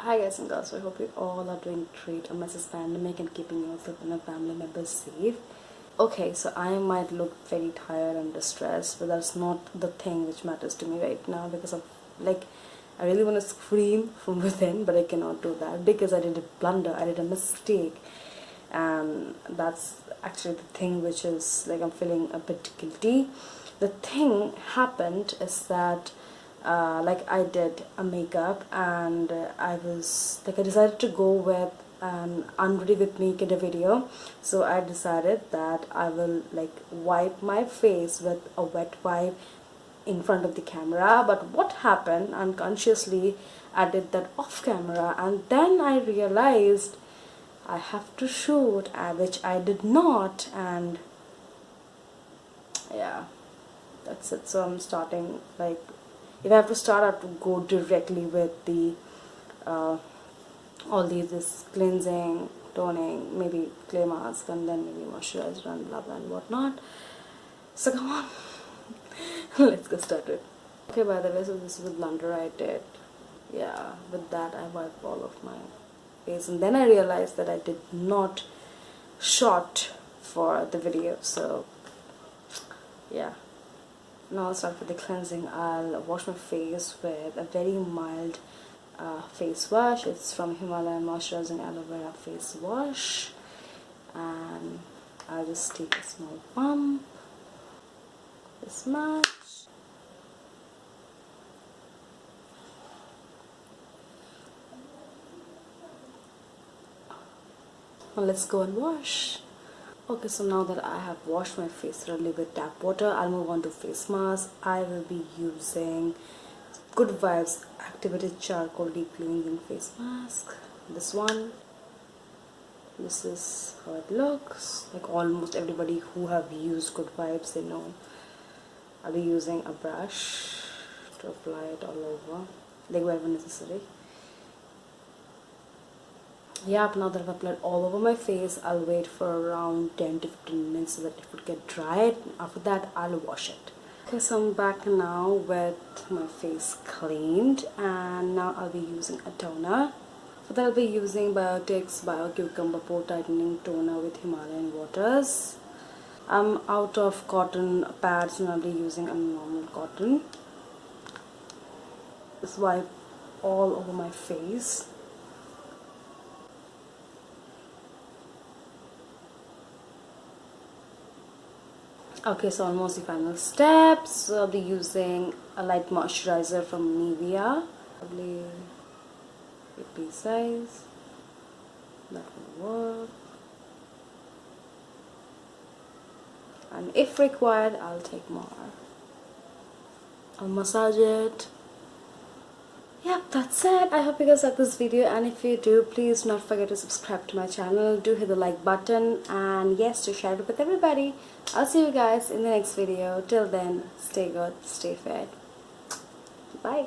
Hi guys and girls, so I hope you all are doing great amidst this pandemic and keeping yourself and your family members safe. Okay, so I might look very tired and distressed, but that's not the thing which matters to me right now, because of I really want to scream from within, but I cannot do that because I did a blunder, I did a mistake, and that's actually the thing which is like I'm feeling a bit guilty. The thing happened is that I did a makeup, and I decided to go with an unready with me kind of video. So I decided that I will wipe my face with a wet wipe in front of the camera. But what happened, unconsciously I did that off camera, and then I realized I have to shoot, which I did not, and yeah, that's it. So I'm starting, if I have to start, I have to go directly with the all this cleansing, toning, maybe clay mask, and then maybe moisturizer and blah blah and whatnot. So come on, let's get started. Okay, by the way, so this is the blunder I did. Yeah, with that I wiped all of my face, and then I realized that I did not shot for the video. So yeah, now I'll start with the cleansing. I'll wash my face with a very mild face wash. It's from Himalaya Moisturizing Aloe Vera face wash, and I'll just take a small pump, this much. Now let's go and wash. Okay, so now that I have washed my face thoroughly with tap water, I'll move on to face mask. I will be using Good Vibes Activated Charcoal Deep Cleansing Face Mask. This one. This is how it looks. Like almost everybody who have used Good Vibes, they know. I'll be using a brush to apply it all over, like wherever necessary. Yep, now that I've applied all over my face, I'll wait for around 10 to 15 minutes so that it would get dry. After that, I'll wash it. Okay, so I'm back now with my face cleaned, and now I'll be using a toner. For that, I'll be using BIOTIQUE's Bio Pore Tightening Toner with Himalayan waters. I'm out of cotton pads, and I'll be using a normal cotton. Just wipe all over my face. Okay, so almost the final steps. So I'll be using a light moisturizer from NIVEA, probably 8 size. That will work. And if required, I'll take more. I'll massage it. Yep, that's it. I hope you guys like this video, and if you do, please do not forget to subscribe to my channel. Do hit the like button, and yes, to share it with everybody. I'll see you guys in the next video. Till then, stay good, stay fit. Bye.